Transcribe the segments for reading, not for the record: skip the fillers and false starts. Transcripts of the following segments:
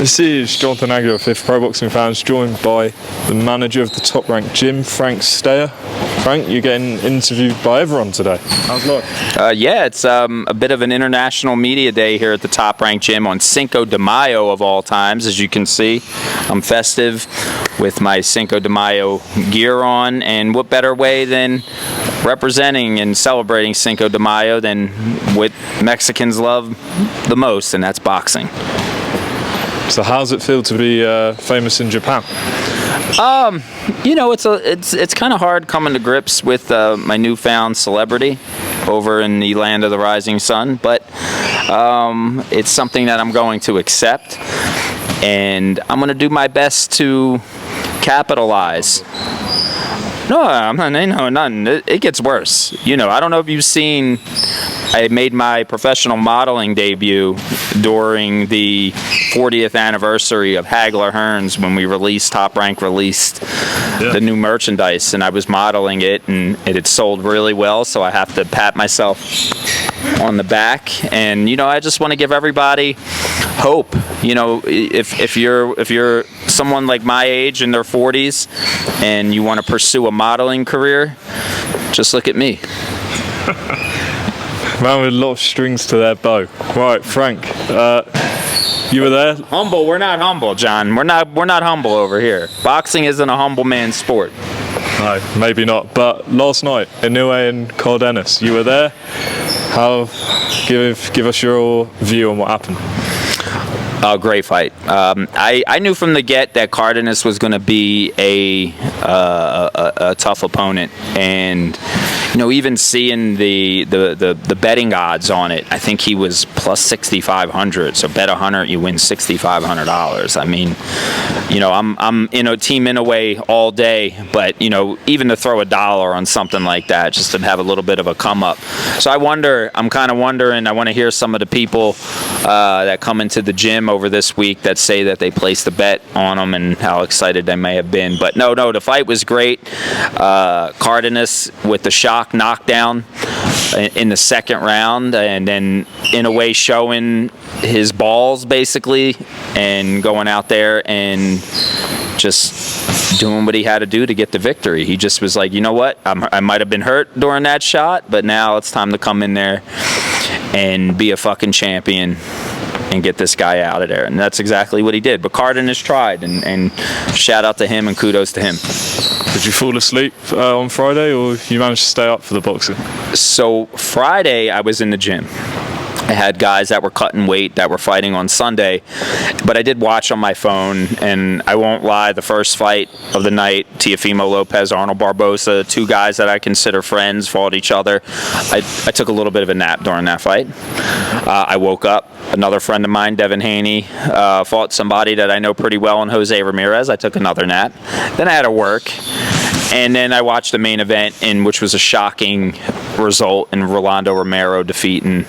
This is Jonathan Aguilar, 5th Pro Boxing Fans, joined by the manager of the top-ranked gym, Frank Stea. Frank, you're getting interviewed by everyone today. How's luck? Yeah, it's a bit of an international media day here at the top-ranked gym on Cinco de Mayo of all times. As you can see, I'm festive with my Cinco de Mayo gear on, and what better way than representing and celebrating Cinco de Mayo than what Mexicans love the most, and that's boxing. So how's it feel to be famous in Japan? You know, it's kind of hard coming to grips with my newfound celebrity over in the land of the rising sun, but it's something that I'm going to accept, and I'm going to do my best to capitalize. No, I'm not. No, nothing. It gets worse. You know, I don't know if you've seen. I made my professional modeling debut during the 40th anniversary of Hagler Hearns when we released, Top Rank released the new merchandise, and I was modeling it, and it had sold really well, so I have to pat myself on the back. And you know, I just want to give everybody hope. You know, if you're someone like my age in their 40s and you want to pursue a modeling career, just look at me. Man with a lot of strings to their bow. Right, Frank, you were there? Humble? We're not humble, John. We're not humble over here. Boxing isn't a humble man's sport. No, maybe not. But last night, Inoue and Cardenas, you were there. Give us your view on what happened. Oh, great fight. I knew from the get that Cardenas was going to be a tough opponent, and you know, even seeing the betting odds on it, I think he was plus 6,500. So bet 100, you win $6,500. I mean, you know, I'm team Inoue all day, but you know, even to throw $1 on something like that, just to have a little bit of a come up. So I'm kind of wondering. I want to hear some of the people that come into the gym over this week that say that they placed a bet on them and how excited they may have been. But no, the fight was great. Cardenas with the shock knockdown in the second round, and then in a way showing his balls basically, and going out there and just doing what he had to do to get the victory. He just was like, you know what, I might have been hurt during that shot, but now it's time to come in there and be a fucking champion and get this guy out of there. And that's exactly what he did. But Cardenas tried, and shout out to him and kudos to him. Did you fall asleep on Friday, or you managed to stay up for the boxing? So Friday I was in the gym. I had guys that were cutting weight that were fighting on Sunday, but I did watch on my phone, and I won't lie, the first fight of the night, Teofimo Lopez, Arnold Barbosa, two guys that I consider friends, fought each other. I took a little bit of a nap during that fight. I woke up. Another friend of mine, Devin Haney, fought somebody that I know pretty well in Jose Ramirez. I took another nap. Then I had to work. And then I watched the main event, which was a shocking result in Rolly Romero defeating,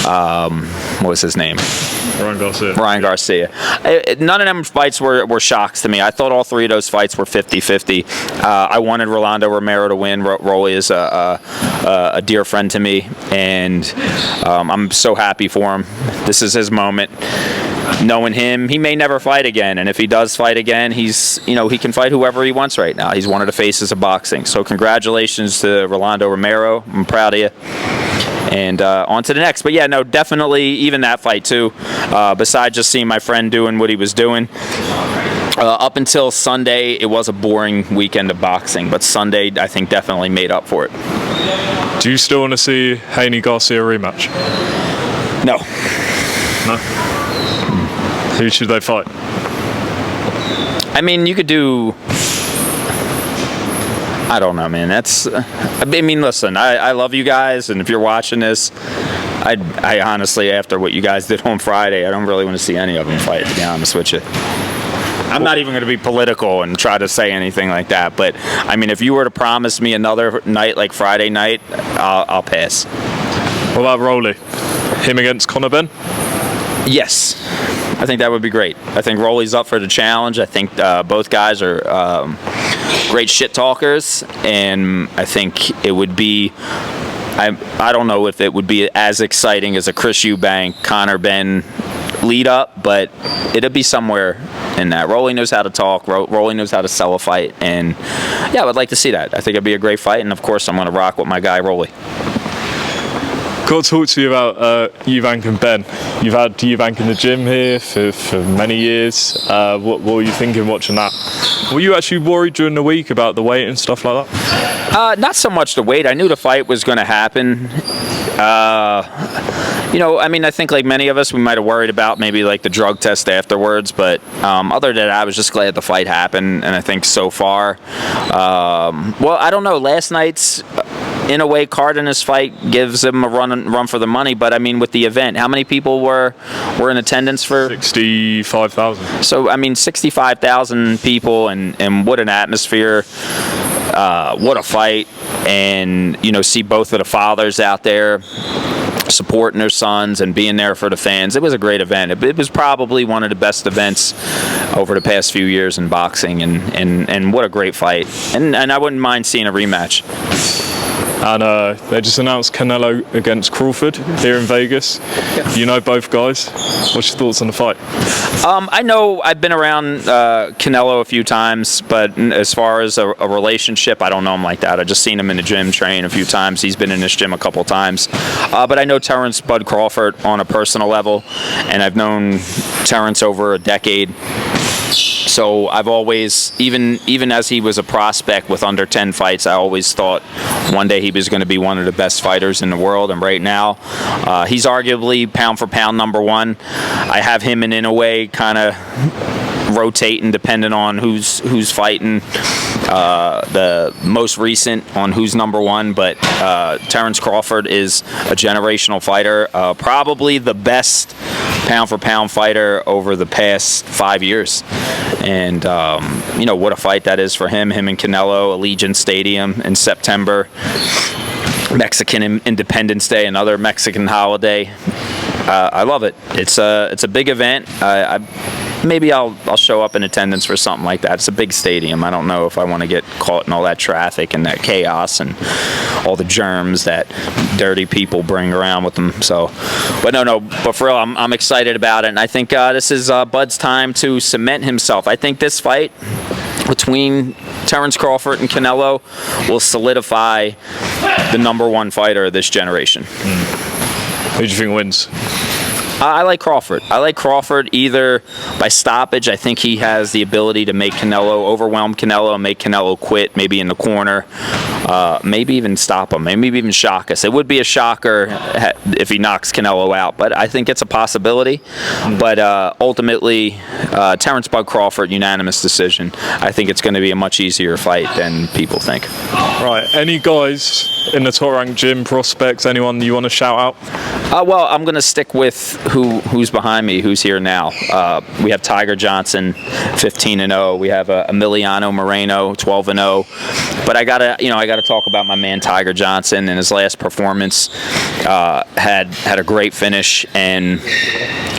what was his name? Ryan Garcia. None of them fights were shocks to me. I thought all three of those fights were 50-50. I wanted Rolly Romero to win. Rolly is a dear friend to me, and I'm so happy for him. This is his moment. Knowing him, he may never fight again, and if he does fight again, he can fight whoever he wants right now. He's one of the faces of boxing. So congratulations to Rolly Romero. I'm proud of you. And on to the next. But yeah, no, definitely even that fight too. Besides just seeing my friend doing what he was doing. Up until Sunday, it was a boring weekend of boxing, but Sunday, I think, definitely made up for it. Do you still want to see Haney-Garcia rematch? No. No? Who should they fight? I mean, you could do... I don't know, man. I mean, listen, I love you guys, and if you're watching this, I honestly, after what you guys did on Friday, I don't really want to see any of them fight, to be honest with you. I'm not even going to be political and try to say anything like that, but, I mean, if you were to promise me another night like Friday night, I'll pass. What about Rolly? Him against Conor Ben? Yes. I think that would be great. I think Rolly's up for the challenge. I think both guys are great shit talkers, and I think it would be, I don't know if it would be as exciting as a Chris Eubank, Conor Ben lead up, but it'll be somewhere in that. Rolly knows how to talk. Rolly knows how to sell a fight, and yeah, I would like to see that. I think it'd be a great fight, and of course, I'm going to rock with my guy Rolly. Got to talk to you about Eubank and Ben. You've had Eubank in the gym here for many years. What were you thinking watching that? Were you actually worried during the week about the weight and stuff like that? Not so much the weight. I knew the fight was going to happen. I think like many of us, we might have worried about maybe like the drug test afterwards, but other than that, I was just glad the fight happened, and I think so far, I don't know, last night's Inoue Cardenas fight gives him a run for the money, but I mean, with the event, how many people were in attendance for? 65,000. So, 65,000 people, and what an atmosphere. What a fight. And, see both of the fathers out there supporting their sons and being there for the fans. It was a great event. It was probably one of the best events over the past few years in boxing, and what a great fight. And I wouldn't mind seeing a rematch. And they just announced Canelo against Crawford here in Vegas. Yeah. You know both guys. What's your thoughts on the fight? I know I've been around Canelo a few times, but as far as a relationship, I don't know him like that. I've just seen him in the gym train a few times. He's been in this gym a couple times. But I know Terence Bud Crawford on a personal level, and I've known Terence over a decade. So I've always, even as he was a prospect with under 10 fights, I always thought one day he was going to be one of the best fighters in the world. And right now, he's arguably pound for pound number one. I have him and Inoue kind of rotating depending on who's fighting. The most recent on who's number one, but Terence Crawford is a generational fighter, probably the best pound for pound fighter over the past 5 years. And what a fight that is for him and Canelo, Allegiant Stadium in September, Mexican Independence Day, another Mexican holiday. I love it. It's a big event. Maybe I'll show up in attendance for something like that. It's a big stadium. I don't know if I want to get caught in all that traffic and that chaos and all the germs that dirty people bring around with them. So, but for real, I'm excited about it, and I think this is Bud's time to cement himself. I think this fight between Terence Crawford and Canelo will solidify the number one fighter of this generation. Who do you think wins? I like Crawford. I like Crawford either by stoppage. I think he has the ability to make Canelo, overwhelm Canelo, and make Canelo quit, maybe in the corner, maybe even stop him, maybe even shock us. It would be a shocker if he knocks Canelo out, but I think it's a possibility. But ultimately, Terence Bud Crawford, unanimous decision. I think it's going to be a much easier fight than people think. Right. Any guys in the top rank gym, prospects, anyone you want to shout out? I'm going to stick with who's behind me, who's here now. We have Tiger Johnson, 15-0. We have Emiliano Moreno, 12-0. But I gotta talk about my man Tiger Johnson, and his last performance had a great finish, and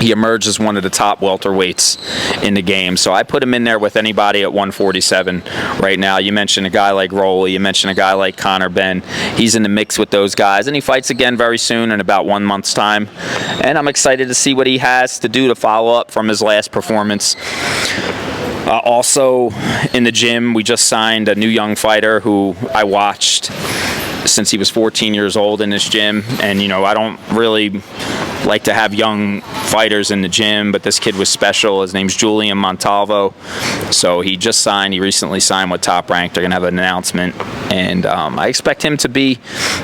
he emerged as one of the top welterweights in the game. So I put him in there with anybody at 147 right now. You mentioned a guy like Rolly. You mentioned a guy like Conor Benn. He's in the mix with those guys, and he fights again very soon in about 1 month's time. And I'm excited to see what he has to do to follow up from his last performance. Also in the gym, we just signed a new young fighter who I watched since he was 14 years old in this gym. And, I don't really like to have young fighters in the gym, but this kid was special. His name's Julian Montalvo. So he recently signed with Top Rank. They're going to have an announcement. And I expect him to be,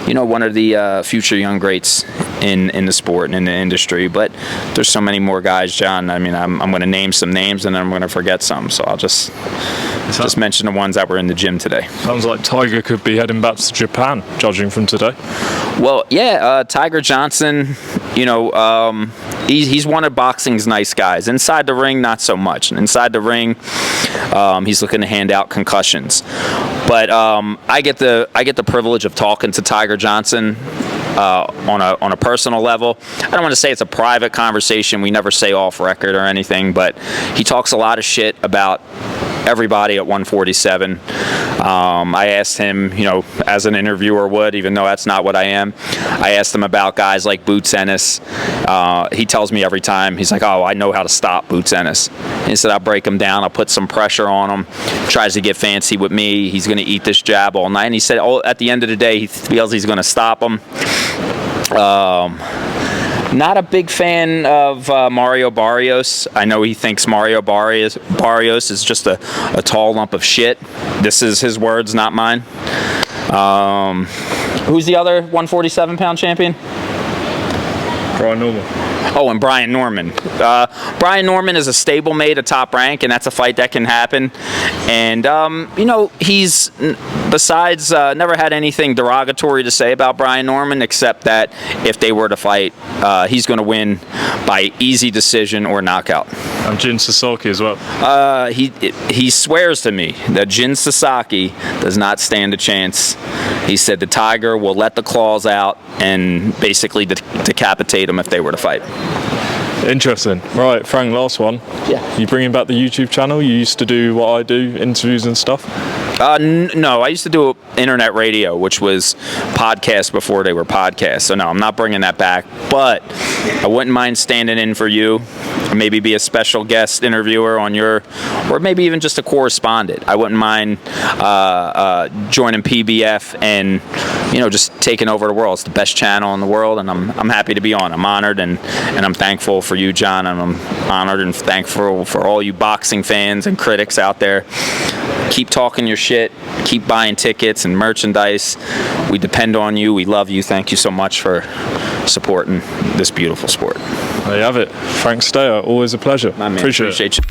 one of the future young greats in the sport and in the industry. But there's so many more guys, John. I'm going to name some names, and then I'm going to forget some. So I'll just mention the ones that were in the gym today. Sounds like Tiger could be heading back to Japan, judging from today. Well, yeah, Tiger Johnson, he's one of boxing's nice guys. Inside the ring, not so much. Inside the ring, he's looking to hand out concussions. But I get the privilege of talking to Tiger Johnson on a personal level. I don't want to say it's a private conversation. We never say off record or anything, but he talks a lot of shit about everybody at 147. I asked him, as an interviewer would, even though that's not what I am, I asked him about guys like Boots Ennis. He tells me every time, he's like, oh, I know how to stop Boots Ennis. He said, I'll break him down, I'll put some pressure on him. Tries to get fancy with me, he's going to eat this jab all night. And he said, at the end of the day, he feels he's going to stop him. Not a big fan of Mario Barrios. I know he thinks Mario Barrios is just a tall lump of shit. This is his words, not mine. Who's the other 147-pound champion? Brian Norman. Oh, and Brian Norman. Brian Norman is a stablemate at Top Rank, and that's a fight that can happen. And, he's, besides, never had anything derogatory to say about Brian Norman, except that if they were to fight, he's going to win by easy decision or knockout. And Jin Sasaki as well. He swears to me that Jin Sasaki does not stand a chance. He said the Tiger will let the claws out and basically decapitate him if they were to fight. Interesting. Right, Frank, last one. Yeah. You bringing back the YouTube channel? You used to do what I do, interviews and stuff? No, I used to do internet radio, which was podcasts before they were podcasts. So no, I'm not bringing that back. But I wouldn't mind standing in for you, or maybe be a special guest interviewer on your, or maybe even just a correspondent. I wouldn't mind joining PBF and just taking over the world. It's the best channel in the world, and I'm happy to be on. I'm honored and I'm thankful for you, John, and I'm honored and thankful for all you boxing fans and critics out there. Keep talking your shit. Keep buying tickets and merchandise. We depend on you. We love you. Thank you so much for supporting this beautiful sport. There you have it. Frank Stea, always a pleasure. My man, Appreciate you.